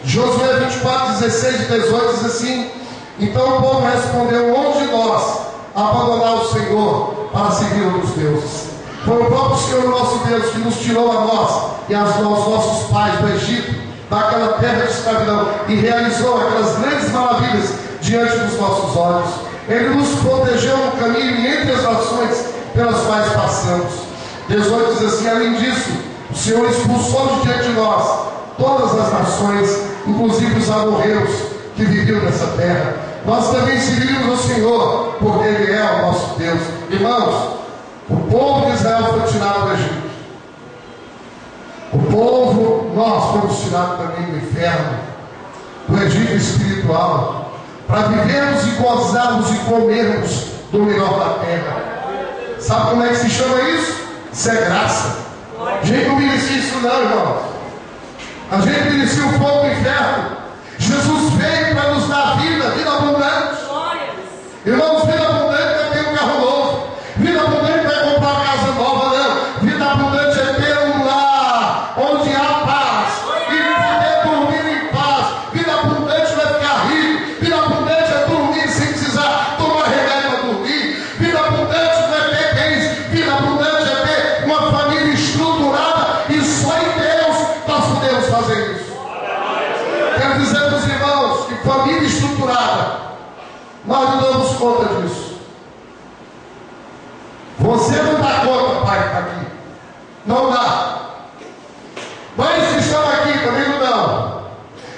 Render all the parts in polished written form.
Josué 24, 16 e 18 diz assim: então o povo respondeu: onde nós abandonar o Senhor para seguir outros deuses? Foi o próprio Senhor nosso Deus que nos tirou a nós e aos nossos pais do Egito, daquela terra de escravidão, e realizou aquelas grandes maravilhas diante dos nossos olhos. Ele nos protegeu no caminho e entre as nações pelas quais passamos. 18 diz assim: além disso, o Senhor expulsou de diante de nós todas as nações, inclusive os amorreus que viviam nessa terra. Nós também servimos ao Senhor, porque Ele é o nosso Deus. Irmãos, o povo de Israel foi tirado do Egito. O povo, nós fomos tirados também do inferno, do Egito espiritual, para vivermos e gozarmos e comermos do melhor da terra. Sabe como é que se chama isso? Isso é graça. A gente não merecia isso não, irmãos. A gente merecia o fogo do inferno. Jesus veio para nos dar vida, vida abundante. Irmãos, vida abundante não é ter um carro novo. Vida abundante não é comprar uma casa nova, não. Vida abundante é ter um lar onde há paz e poder dormir em paz. Vida abundante não é ficar rico. Vida abundante é dormir sem precisar tomar remédio para dormir. Vida abundante não é ter bens. Vida abundante é ter uma família estruturada, e só em Deus nós podemos fazer isso. Quero dizer para os irmãos que família estruturada, nós não damos conta disso. Você não dá conta, pai, que está aqui. Não dá. Mães que estão aqui também não dão.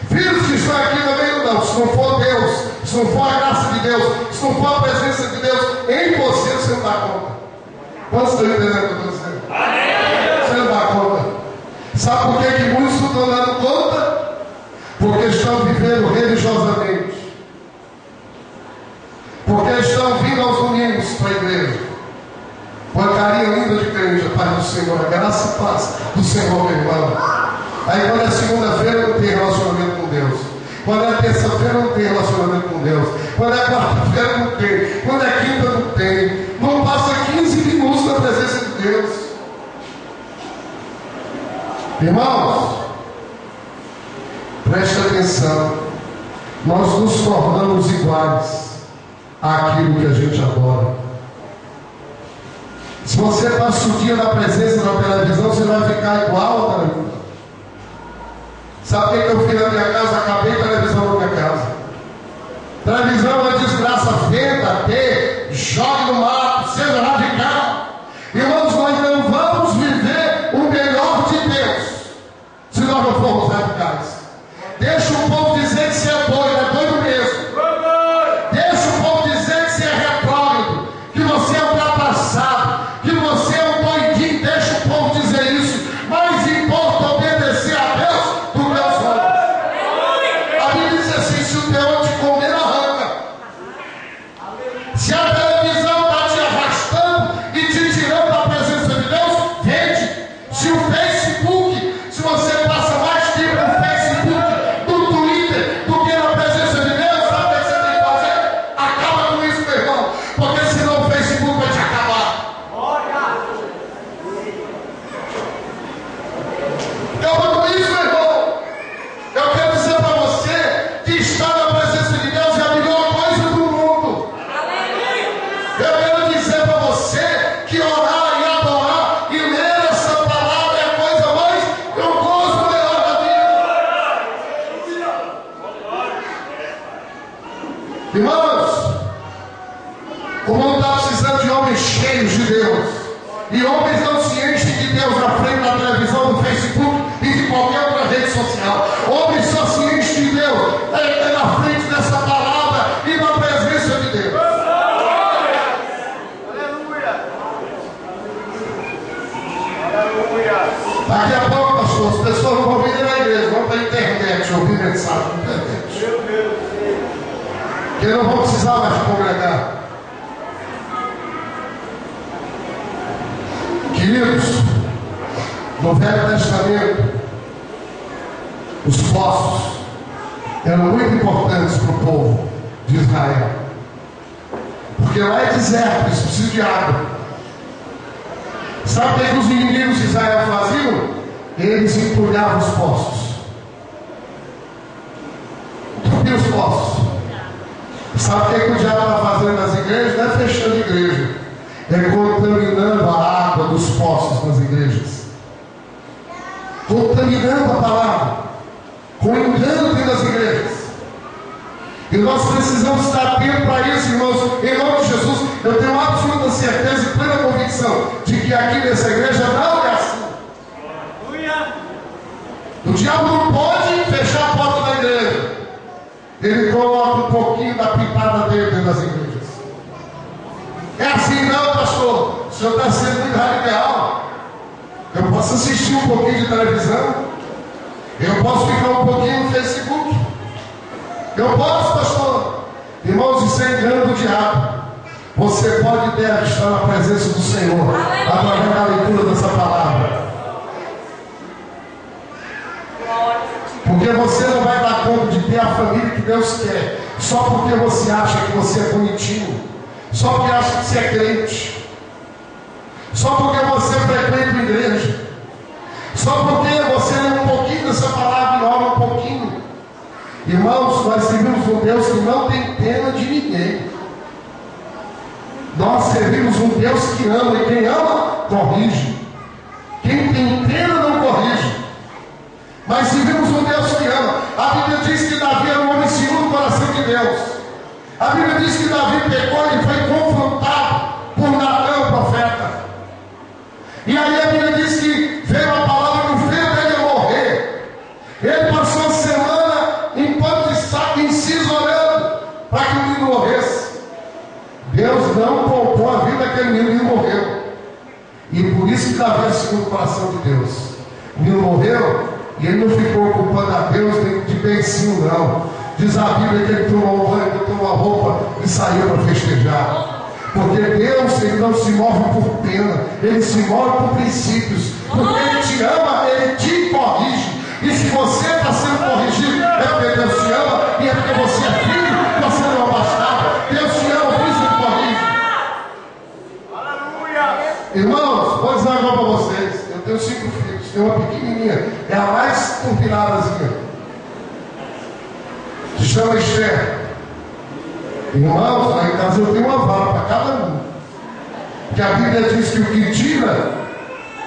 Filhos que estão aqui também não dão. Se não for Deus, se não for a graça de Deus, se não for a presença de Deus em você, você não dá conta. Quantos estão entendendo o que eu estou dizendo? Você não dá conta. Sabe por que muitos não estão dando conta? Porque estão vivendo religiosamente. Porque estão vindo aos domingos para a igreja. Porcaria linda de crente, a paz do Senhor, a graça e paz do Senhor, meu irmão. Aí quando é segunda-feira não tem relacionamento com Deus. Quando é terça-feira não tem relacionamento com Deus. Quando é quarta-feira não tem. Quando é quinta não tem. Não passa 15 minutos na presença de Deus. Irmãos, preste atenção. Nós nos tornamos iguais àquilo que a gente adora. Se você passa o dia na presença da televisão, você vai ficar igual à televisão. Sabe o que eu fiz na minha casa? Acabei a televisão na minha casa. Televisão é uma desgraça, venda, dê, jogue no mato, seja radical. Irmãos, nós não vamos viver o melhor de Deus se nós não formos radicais. Deixa o povo dizer que você é doido mesmo. Deixa o povo dizer que você é retrógrado, que você é ultrapassado, que você é um doidinho. Deixa o povo dizer isso. Mais importa obedecer a Deus do que aos homens. A Bíblia diz assim: se o teu te comer, arranca. Se a televisão está te arrastando e te tirando da presença de Deus, vende. Se o Facebook, se você passa mais tempo no Facebook, no Twitter, do que na presença de Deus, sabe o que você tem que fazer? Acaba com isso, meu irmão, porque senão o Facebook vai te acabar. Acaba com isso, meu irmão. Eu quero dizer para você que estar na presença de Deus é a melhor coisa do mundo. Eu quero dizer para você que orar e adorar e ler essa palavra é a coisa mais, eu gosto melhor da vida. Irmãos, o mundo está precisando de homens cheios de Deus. E homens não se enchem de Deus na frente da televisão, no Facebook e de qualquer outra rede social. Homens só se enchem de Deus na frente dessa palavra e na presença de Deus. Daqui a pouco, pastor, as pessoas não vão vir na igreja, vão para a internet ouvir mensagem na internet. Porque não vão precisar mais congregar. Queridos, no Velho Testamento, os poços eram muito importantes para o povo de Israel. Porque lá é deserto, eles precisam de água. Sabe o que os inimigos de Israel faziam? Eles entulhavam os poços. Sabe o que o diabo está fazendo nas igrejas? Não é fechando igreja, é contaminando a água dos poços nas igrejas, contaminando a palavra, com engano dentro das igrejas. E nós precisamos estar atentos para isso, irmãos. Em nome de Jesus, eu tenho absoluta certeza e plena convicção de que aqui nessa igreja não é assim. O diabo não pode fechar a porta da igreja. Ele coloca um pouquinho da pitada dele dentro das igrejas. É assim não, pastor. O senhor está sendo muito radical. Eu posso assistir um pouquinho de televisão. Eu posso ficar um pouquinho no Facebook. Eu posso, pastor. Irmãos, isso é engano do diabo. Você pode e deve estar na presença do Senhor através da leitura dessa palavra. Porque você não vai dar conta de ter a família que Deus quer só porque você acha que você é bonitinho, só porque acha que você é crente, só porque você frequenta a igreja, só porque você lê um pouquinho dessa palavra e ora um pouquinho. Irmãos, nós servimos um Deus que não tem pena de ninguém. Nós servimos um Deus que ama, e quem ama, corrige. Quem tem pena não corrige. Mas servimos um Deus que ama. A Bíblia diz que Davi era um homem segundo o coração de Deus. A Bíblia diz que Davi pecou e foi confrontado por Natã, o profeta. E aí a Bíblia diz que veio a palavra que o filho dele ia morrer. Ele passou a semana em pano de saco, inciso, orando para que o menino morresse. Deus não poupou a vida daquele menino e morreu. E por isso que Davi é segundo o coração de Deus. O menino morreu. E ele não ficou culpando a Deus de beicinho, não. Diz a Bíblia que ele tomou um banho, botou uma roupa e saiu para festejar. Porque Deus, ele não se move por pena, ele se move por princípios. Porque ele te ama, ele te corrige. E se você está sendo corrigido, é porque Deus te ama e é porque você é filho, você não é um bastardo. Deus te ama, por isso ele corrige. Aleluia! Irmãos, vou dizer agora para vocês. Eu tenho 5 filhos. Tem uma pequenininha, é a mais turbinadazinha, se chama Esther. Irmãos, lá em casa eu tenho uma vara para cada um, porque a Bíblia diz que o que tira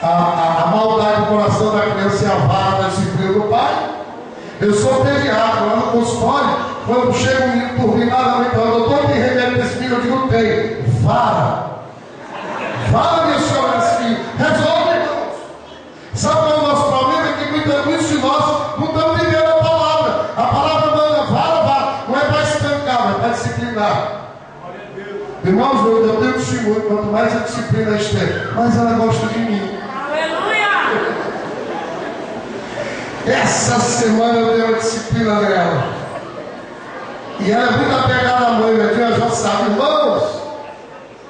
a maldade do coração da criança é a vara da disciplina do pai. Eu sou pediatra, lá no consultório, quando chega um menino turbinado, eu falo, doutor, tem remédio para esse filho? Eu digo, tem. Vara, minha senhora, esse filho, resolve. Sabe qual é o nosso problema? É que muitos de nós não estamos vivendo a palavra. A palavra manda, vara, não é para estancar, é para disciplinar. Irmãos, eu tenho testemunho, quanto mais a disciplina a Esther, mais ela gosta de mim. Aleluia! Essa semana eu dei uma disciplina nela. E ela é muito apegada à mãe, minha tia já sabe. Irmãos,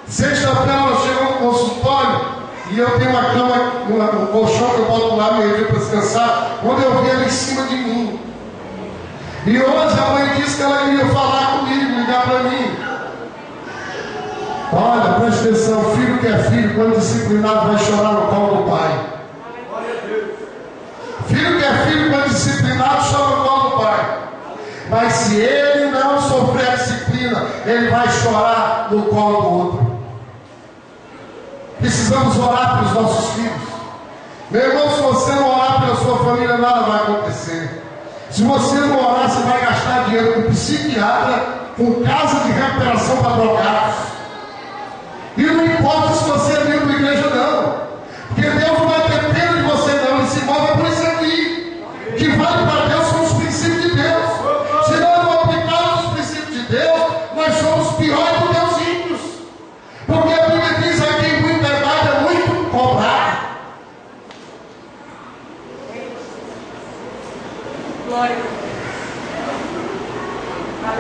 sexta-feira ela chegou no consultório. E eu tenho uma cama, um colchão que eu boto lá meio-dia para descansar. Quando eu vi ela em cima de mim. E hoje a mãe disse que ela queria falar comigo, ligar para mim. Olha, preste atenção, filho que é filho, quando disciplinado, vai chorar no colo do pai. Filho que é filho, quando disciplinado, chora no colo do pai. Mas se ele não sofrer a disciplina, ele vai chorar no colo do outro. Precisamos orar pelos nossos filhos. Meu irmão, se você não orar pela sua família, nada vai acontecer. Se você não orar, você vai gastar dinheiro com psiquiatra, com casa de recuperação para drogados. E não importa se você é membro da igreja, não. Porque Deus não vai ter pena de você, não. Ele se move por isso aqui. Que vale para Deus são os princípios de Deus. Se nós não aplicarmos os princípios de Deus, nós somos piores do que os ímpios. Porque a Bíblia diz aqui, muita idade é muito cobrada. Glória.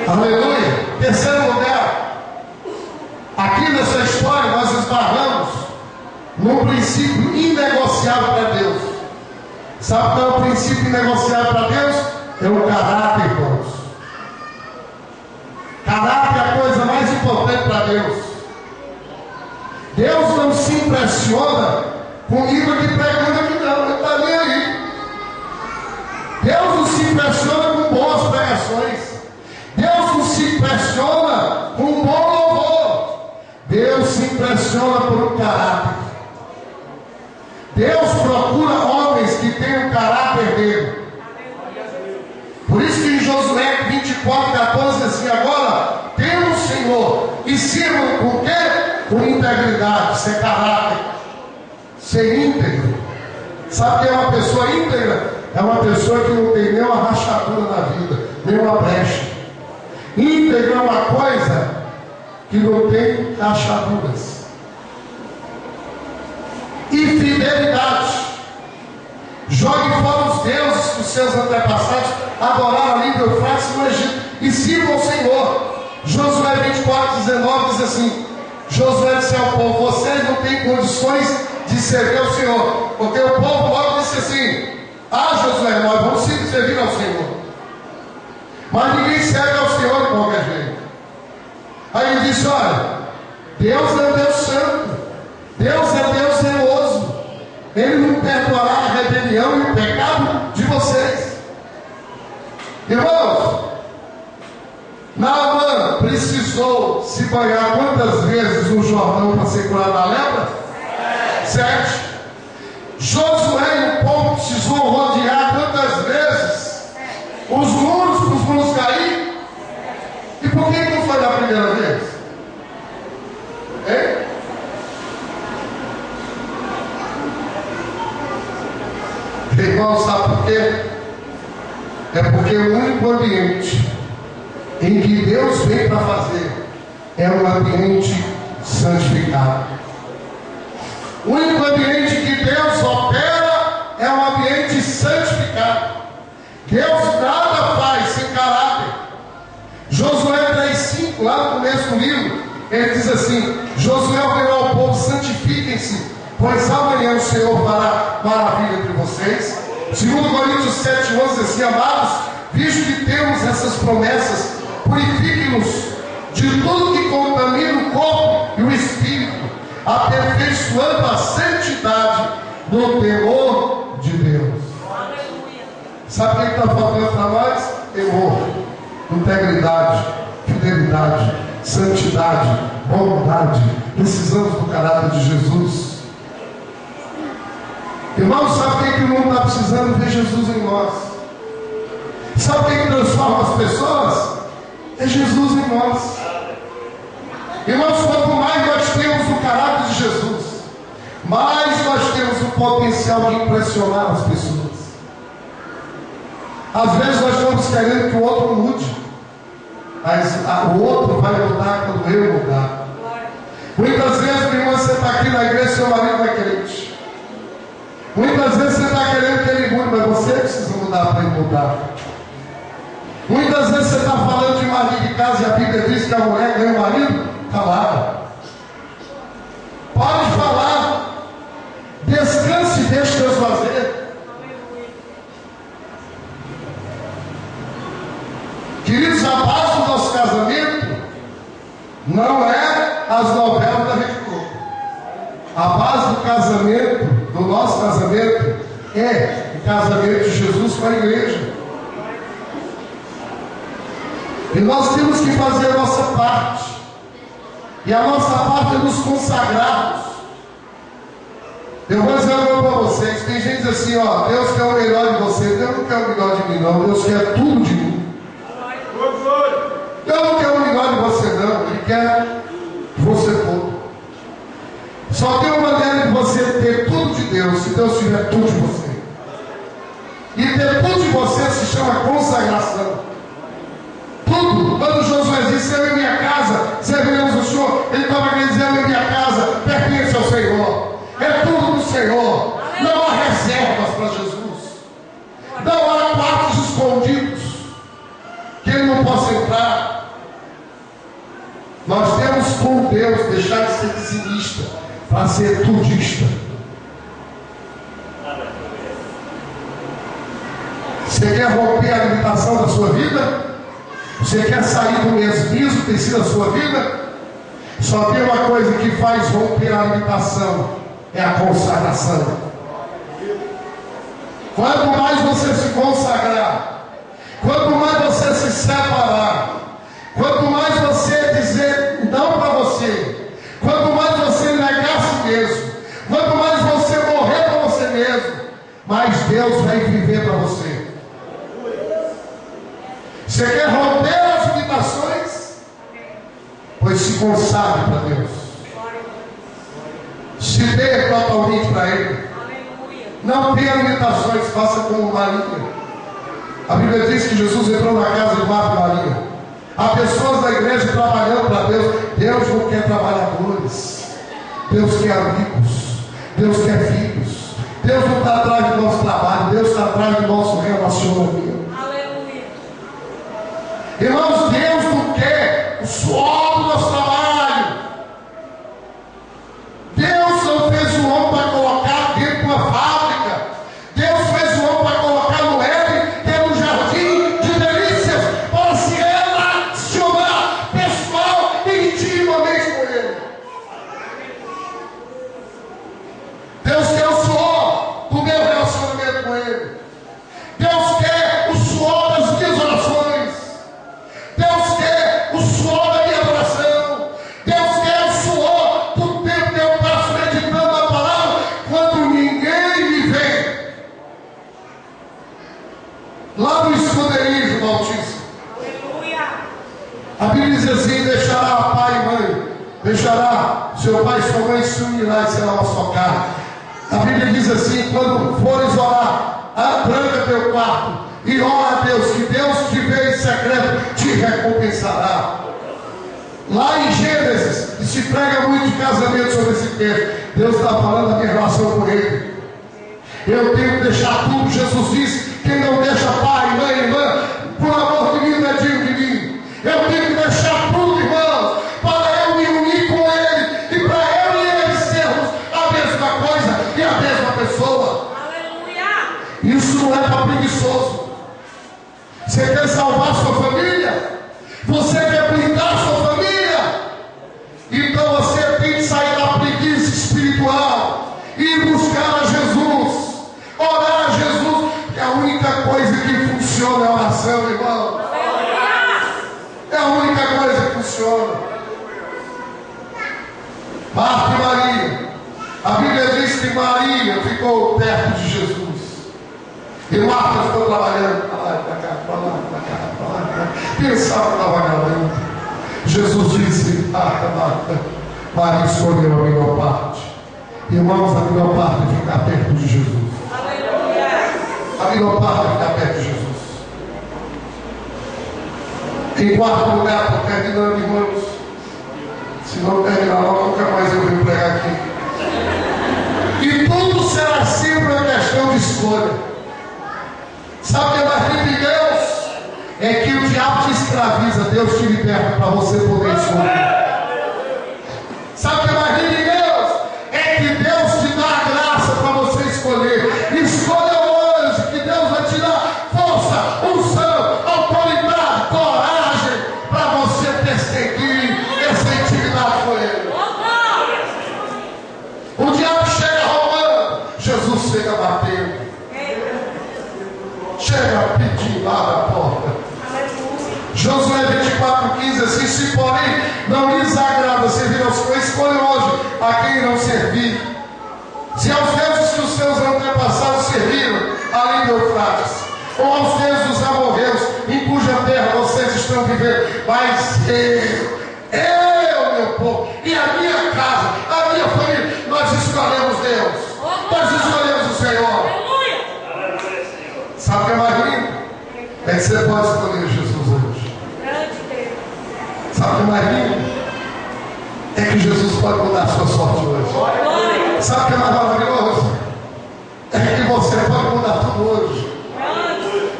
Aleluia. Terceiro lugar. Aqui nessa história nós esbarramos num princípio inegociável para Deus. Sabe qual é o princípio inegociável para Deus? É o caráter, irmãos. Caráter é a coisa mais importante para Deus. Deus não se impressiona comigo aqui pregando aqui não, ele está nem aí. Deus não se impressiona com boas pregações. Deus não se impressiona impressiona por um caráter. Deus procura homens que tenham o caráter dele. Por isso que em Josué 24:14 assim: agora temam o Senhor e sirvam com o quê? Com integridade, ser caráter, ser íntegro. Sabe que é uma pessoa íntegra? É uma pessoa que não tem nenhuma rachadura na vida, nenhuma brecha. Íntegro é uma coisa que não tem rachaduras. E fidelidade. Jogue fora os deuses que os seus antepassados adoraram ali no Eufrates no Egito e sirvam ao Senhor. Josué 24:19 diz assim: Josué disse ao povo: vocês não têm condições de servir ao Senhor. Porque o povo logo disse assim: ah, Josué, nós vamos servir ao Senhor. Mas ninguém serve ao Senhor de qualquer jeito. Aí ele disse: olha, Deus é Deus santo, Deus é Deus zeloso, Ele não perdoará a rebelião e o pecado de vocês. Irmãos, Naamã precisou se banhar quantas vezes no Jordão para ser curado da lepra? 7. Josué e o povo precisou rodear quantas vezes os muros para os muros cair? E por que não foi da primeira vez? Hein? Irmão, sabe por quê? É porque o único ambiente em que Deus vem para fazer é um ambiente santificado. O único ambiente que Deus opera é um ambiente santificado. Deus nada faz sem caráter. Josué 3:5, lá no começo do livro, ele diz assim: Josué ordenou ao povo: santifiquem-se, pois amanhã o Senhor fará maravilha entre vocês. 2 Coríntios 7:11 diz assim: amados, visto que temos essas promessas, purifique-nos de tudo que contamina o corpo e o espírito, aperfeiçoando a santidade no temor de Deus. Sabe o que está faltando para nós? Temor, integridade, fidelidade, santidade, bondade. Precisamos do caráter de Jesus. Irmão, sabe o que o mundo está precisando? Ver Jesus em nós. Sabe o que transforma as pessoas? É Jesus em nós. Irmãos, quanto mais nós temos o caráter de Jesus, mais nós temos o potencial de impressionar as pessoas. Às vezes nós estamos querendo que o outro mude, mas o outro vai mudar quando eu mudar. Muitas vezes, meu irmão, você está aqui na igreja e seu marido não é crente. Muitas vezes você está querendo que ele mude, mas você precisa mudar para ele mudar. Muitas vezes você está falando de marido de casa e a Bíblia diz que a mulher ganha o marido calada. Pode falar. Descanse e deixe Deus fazer. Queridos, a base do nosso casamento não é as novelas da Rede Globo. A base do casamento, do nosso casamento, é o casamento de Jesus com a igreja. E nós temos que fazer a nossa parte. E a nossa parte é nos consagrarmos. Eu vou dizer algo para vocês. Tem gente que diz assim: ó, Deus quer o melhor de você. Deus não quer o melhor de mim, não. Deus quer tudo de mim. Deus não quer o melhor de você, não. Ele quer você todo. Só tem uma maneira de você ter tudo de Deus, se Deus tiver tudo de você. E ter tudo de você se chama consagração. Tudo. Quando Josué disse: eu e minha casa serviremos o Senhor, ele estava querendo dizer: eu e minha casa pertence ao Senhor. É tudo do Senhor. Não há reservas para Jesus. Não há quartos escondidos que ele não possa entrar. Nós temos com Deus deixar de ser dizimista para ser tudista. Você quer romper a limitação da sua vida? Você quer sair do mesmismo que tem sido a sua vida? Só tem uma coisa que faz romper a limitação: é a consagração. Quanto mais você se consagrar, quanto mais você se separar, quanto mais você dizer não para você, quanto mais você Você quer romper as limitações? Pois se consagre para Deus. Se dê totalmente para Ele. Não tenha limitações, faça como Maria. A Bíblia diz que Jesus entrou na casa de Marta e Maria. Há pessoas da igreja trabalhando para Deus. Deus não quer trabalhadores. Deus quer amigos. Deus quer filhos. Deus não está atrás do nosso trabalho. Deus está atrás do nosso relacionamento. Aleluia. Irmãos, Deus não quer o suor do nosso trabalho. Deus não fez o homem para colocar dentro de uma fábrica. Deus fez o homem para colocar no Éden, que é um jardim de delícias, para se relacionar pessoal e intimamente com Ele. Deus quer o suor do meu relacionamento com Ele. Deus quer o suor das minhas orações. Deus quer o suor da minha adoração. Deus quer o suor do tempo que eu passo meditando a palavra quando ninguém me vê. Lá no esconderijo do Altíssimo. Aleluia. A Bíblia diz assim: deixará pai e mãe, deixará seu pai e sua mãe, se unirá e será uma só carne. A Bíblia diz assim: quando fores orar, tranca teu quarto e ora a Deus, que Deus te vê em secreto, te recompensará. Lá em Gênesis, e se prega muito de casamento sobre esse texto, Deus está falando da minha relação com Ele. Eu tenho que deixar tudo. Jesus disse: quem não deixa pai, mãe, irmã, por amor de mim, não é digno de mim. Eu tenho que deixar tudo, irmãos, para eu me unir com Ele, e para eu e Ele sermos a mesma coisa e a mesma pessoa. Aleluia. Isso não é para preguiçoso. Você quer salvar sua família? Você quer blindar sua família? Então você tem que sair da preguiça espiritual e buscar a Jesus, orar a Jesus, que é a única coisa que funciona é a oração, irmão. É a única coisa que funciona. Marta e Maria. A Bíblia diz que Maria ficou perto de Jesus. E Marta ficou trabalhando para lá, para cá, para lá, para cá, para lá, para cá. Pensava que estava galando. Jesus disse: Marta, Marta, Maria escolheu a melhor parte. Irmãos, a melhor parte é ficar perto de Jesus. Aleluia. A melhor parte é ficar perto de Jesus. Em quarto lugar, estou terminando, irmãos. Se não terminar, nunca mais eu venho pregar aqui. E tudo será sempre uma questão de escolha. Sabe o que é mais lindo de Deus? É que o diabo te escraviza, Deus te liberta para você poder escolher. Sabe o que é mais lindo de Deus? É que Deus te dá a graça para você escolher. Escolha hoje, que Deus vai te dar força, unção, autoridade, coragem para você perseguir essa intimidade com Ele. O diabo chega roubando, Jesus chega batendo. Chega pedindo lá na porta. Josué 24:15 assim: se porém não lhes agrada servir aos que escolhem hoje a quem não servir, se aos deuses que os seus antepassados serviram além do Eufrates, ou aos deuses dos amorreus em cuja terra vocês estão vivendo, mas eu, meu povo, e a minha casa, a minha família, nós escolhemos Deus, nós escolhemos o Senhor. Sabe o que é mais lindo? É que você pode escolher Jesus hoje. Sabe o que é mais lindo? É que Jesus pode mudar a sua sorte hoje. Sabe o que é mais maravilhoso? É que você pode mudar tudo hoje.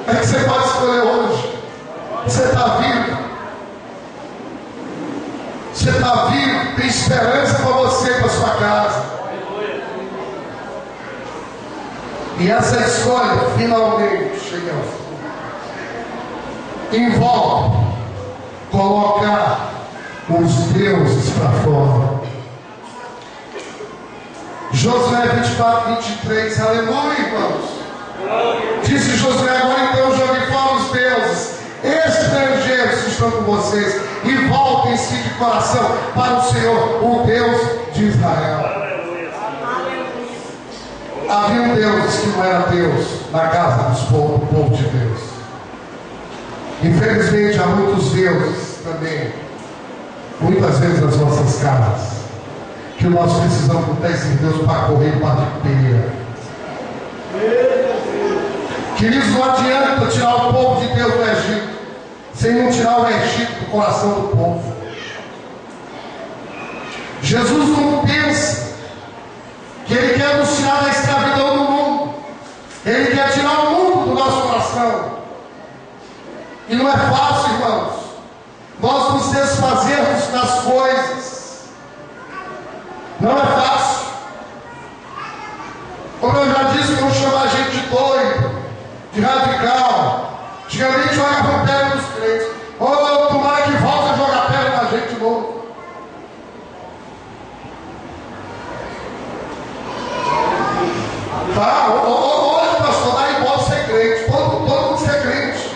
É que você pode escolher hoje. Você está vivo. Você está vivo. Tem esperança para você e para sua casa. E essa escolha finalmente chega ao fim. Envolve colocar os deuses para fora. Josué 24:23, aleluia, irmãos. Disse Josué: agora então jogue fora os deuses estrangeiros que estão com vocês e voltem-se de coração para o Senhor, o Deus de Israel. Havia deuses que não era Deus na casa do povo de Deus. Infelizmente, há muitos deuses também, muitas vezes nas nossas casas, que nós precisamos botar esse Deus para correr para de peia. Queridos, não adianta tirar o povo de Deus do Egito, sem não tirar o Egito do coração do povo. Jesus não pensa que Ele quer nos tirar da escravidão do mundo. Ele quer tirar o mundo do nosso coração. E não é fácil, irmãos, nós nos desfazermos das coisas. Não é fácil. Como eu já disse, vão chamar a gente de doido, de radical. Antigamente jogavam pedra nos crentes. Ou tomara que volta a jogar pedra na gente de novo. Tá? Hoje, pastor, dá igual ser crente. Todo mundo ser crente.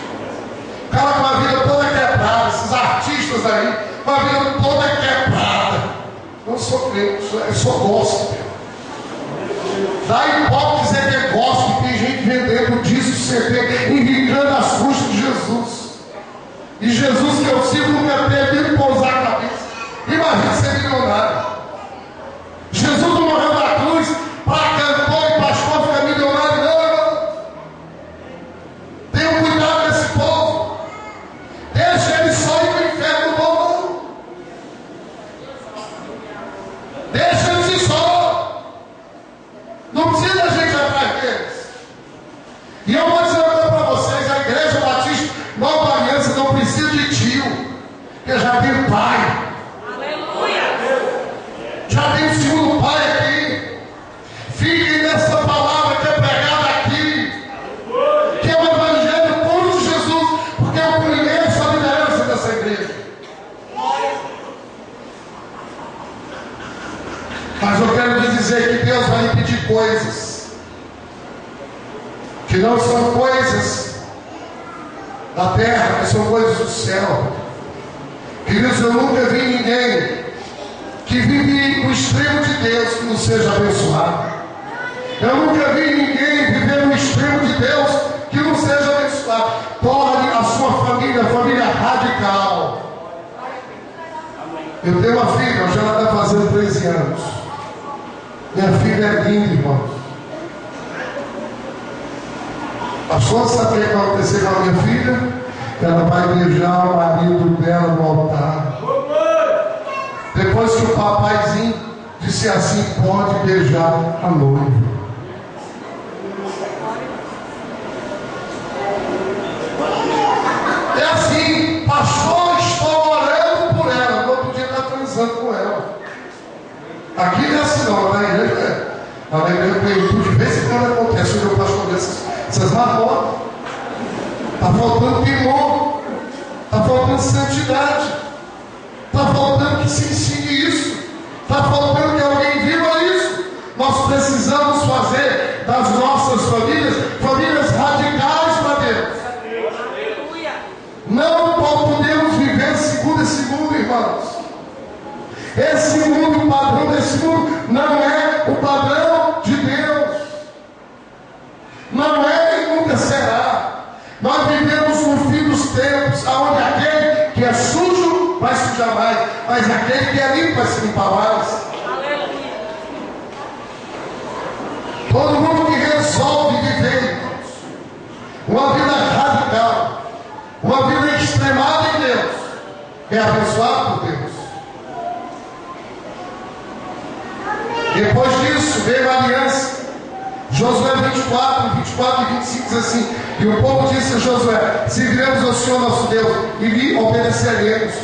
O cara com a vida toda quebrada, esses artistas aí, com a vida toda quebrada. Eu não sou crente, eu sou gospel. Dá igual dizer que é gospel, tem gente vendendo disco, CD, enricando as custas de Jesus. E Jesus que eu sigo nunca teve nem pousar a cabeça. Imagina ser milionário. Jesus não morreu na cruz para cantor e pastor ficar milionário, não, irmão. Tenham cuidado desse povo. Deixa ele só ir para o inferno, não. Deixa eles ir só. Não precisa a gente atrás deles. E eu vou dizer uma coisa para vocês: a Igreja Batista Nova Aliança não precisa de tio, porque já tem pai. Aleluia. Já tem o segundo pai aqui. Fiquem nessa palavra que é pregada aqui, que é o Evangelho puro de Jesus, porque eu conheço a liderança dessa igreja. Mas eu quero lhe dizer que Deus vai lhe pedir coisas que não são coisas da terra, que são coisas do céu. Queridos, eu nunca vi ninguém que vive o extremo de Deus que não seja abençoado. Eu nunca vi ninguém viver o extremo de Deus que não seja abençoado. Torne a sua família radical. Eu tenho uma filha, hoje ela está fazendo 13 anos. Minha filha é linda, irmãos. Pastor, sabe o que vai acontecer com a minha filha? Ela vai beijar o marido dela no altar. Depois que o papaizinho disse assim, pode beijar a noiva. É assim, pastor, estou orando por ela. No outro dia está transando com ela. Aqui não é assim não, na igreja é. Na igreja tem de vez em quando acontece, o meu pastor essas marrotas. Está faltando temor, está faltando santidade, está faltando que se ensine isso, está faltando que alguém viva isso. Nós precisamos fazer das nossas famílias radicais para Deus. Não podemos viver segundo esse mundo, irmãos. Esse mundo, o padrão desse mundo, não é o padrão de Deus. Não é e nunca será. Nós vivemos no fim dos tempos, onde aquele que é sujo vai sujar mais, mas aquele que é limpo vai se limpar mais. Aleluia. Todo mundo que resolve viver, irmãos, uma vida radical, uma vida extremada em Deus, é abençoado por Deus. Depois disso veio a aliança. Josué 24 e 25 diz assim: e o povo disse a Josué: seguiremos ao Senhor nosso Deus e lhe obedeceremos.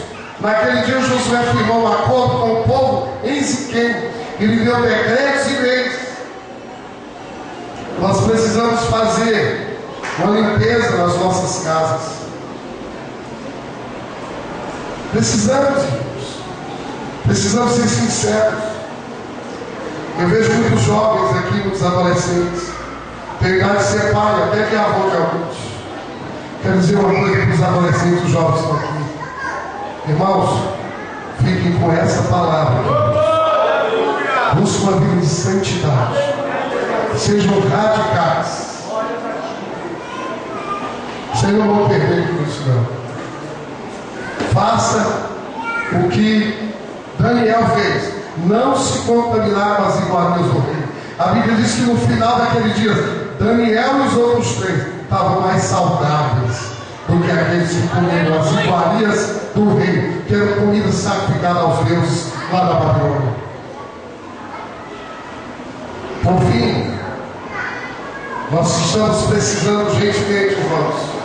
Naquele dia Josué firmou um acordo com o povo em Siquém e lhe deu decretos e leis. Nós precisamos fazer uma limpeza nas nossas casas. Precisamos, irmãos. Precisamos ser sinceros. Eu vejo muitos jovens aqui, muitos adolescentes, tem idade de ser pai, até que é avô de alguns. Quero dizer uma coisa para os adolescentes, os jovens que estão aqui. Irmãos, fiquem com essa palavra. Busquem uma vida de santidade. Sejam radicais. Vocês não vão perder com isso, não. Faça o que Daniel fez. Não se contaminar com as iguarias do rei. A Bíblia diz que no final daquele dia, Daniel e os outros 3 estavam mais saudáveis do que aqueles que comeram as iguarias do rei, que era comida sacrificada aos deuses lá da Babilônia. Por fim, nós estamos precisando urgentemente, irmãos,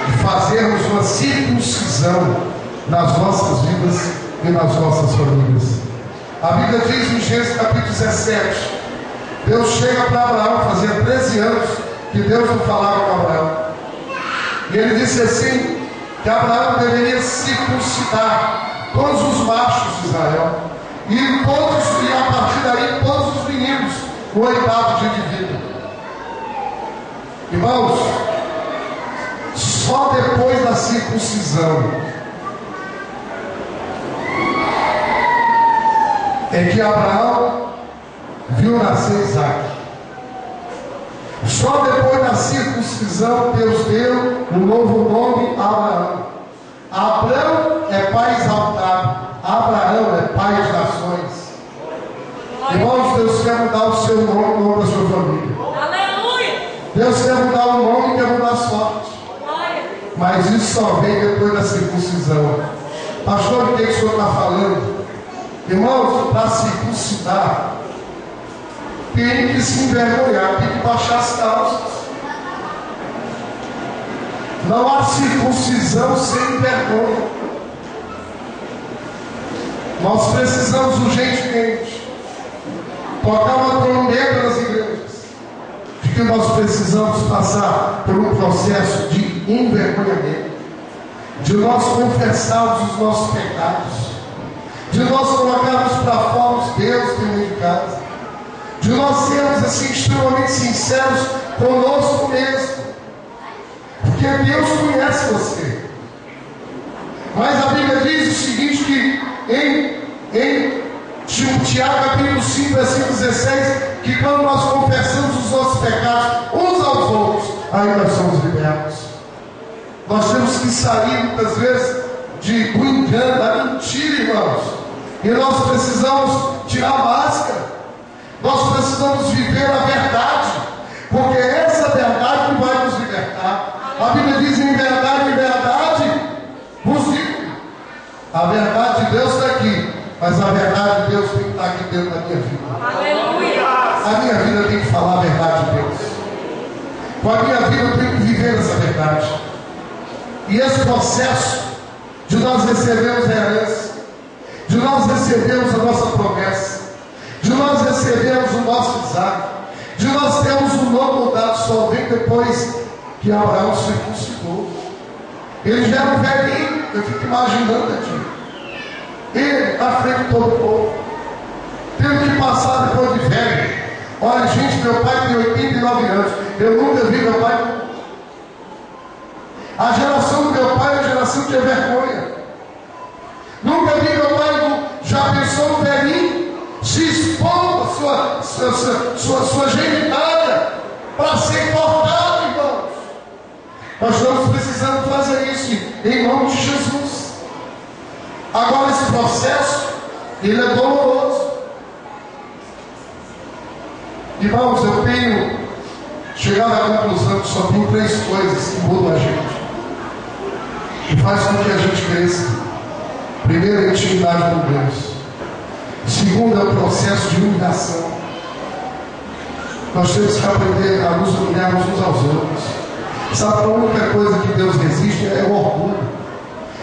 de fazermos uma circuncisão nas nossas vidas e nas nossas famílias. A Bíblia diz em Gênesis capítulo 17, Deus chega para Abraão, fazia 13 anos que Deus não falava com Abraão. E ele disse assim, que Abraão deveria circuncidar todos os machos de Israel. E a partir daí todos os meninos, no 8º dia de vida. Irmãos, só depois da circuncisão é que Abraão viu nascer Isaac. Só depois da circuncisão Deus deu um novo nome a Abraão. Abrão é pai exaltado, Abraão é pai de nações. Irmãos, Deus quer mudar o seu nome, o nome da sua família. Aleluia! Deus quer mudar o nome e quer mudar a sorte. Mas isso só vem depois da circuncisão. Pastor, o que o senhor está falando? Irmãos, para circuncidar, tem que se envergonhar, tem que baixar as calças. Não há circuncisão sem vergonha. Nós precisamos urgentemente tocar uma trombeta nas igrejas de que nós precisamos passar por um processo de envergonhamento, de nós confessarmos os nossos pecados, de nós colocarmos para fora os Deus que tem de casa, de nós sermos assim extremamente sinceros conosco mesmo, porque Deus conhece você. Mas a Bíblia diz o seguinte, que em Tiago capítulo 5, versículo 16, que quando nós confessamos os nossos pecados uns aos outros, aí nós somos libertos. Nós temos que sair muitas vezes do engano, da mentira, irmãos, e nós precisamos tirar a máscara. Nós precisamos viver a verdade, porque essa verdade que vai nos libertar. A Bíblia diz: em verdade vos digo. A verdade de Deus está aqui, mas a verdade de Deus tem que estar aqui dentro da minha vida. Aleluia! A minha vida tem que falar a verdade de Deus. Com a minha vida eu tenho que viver essa verdade. E esse processo de nós recebermos a herança, de nós recebermos a nossa promessa, de nós recebermos o nosso Isaac, de nós termos um nome mudado, só vem depois que Abraão se circuncidou. Ele já era um velhinho, eu fico imaginando aqui. Ele à frente de todo o povo, tendo que passar depois de velho. Olha, gente, meu pai tem 89 anos, eu nunca vi meu pai. A geração do meu pai é a geração que é vergonha. Nunca vi meu pai, já pensou no velhinho, se expondo a sua genitália para ser cortado, irmãos. Nós estamos precisando fazer isso em nome de Jesus. Agora, esse processo, ele é doloroso. Irmãos, eu tenho chegado à conclusão que só tem 3 coisas que mudam a gente, que faz com que a gente cresça. Primeiro, a intimidade com Deus. Segundo, é o processo de humilhação. Nós temos que aprender a nos humilhar uns aos outros. Sabe, a única coisa que Deus resiste é o orgulho.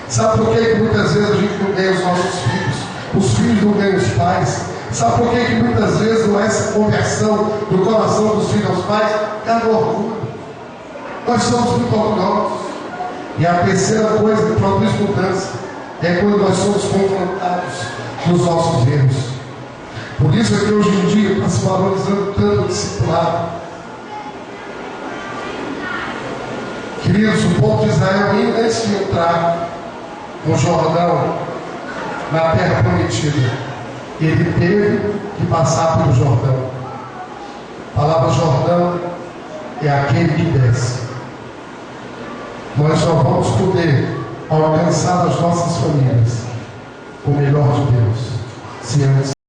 Sabe por que muitas vezes a gente não ganha os nossos filhos? Os filhos não ganham os pais. Sabe por que muitas vezes não é essa conversão do coração dos filhos aos pais? É do orgulho. Nós somos muito orgulhosos. E a terceira coisa que produz mudança é quando nós somos confrontados nos nossos erros. Por isso é que hoje em dia está se valorizando tanto o discipulado. Queridos, o povo de Israel, antes de entrar no Jordão, na terra prometida, ele teve que passar pelo Jordão. A palavra Jordão é aquele que desce. nós só vamos poder alcançar as nossas famílias o melhor de Deus, se antes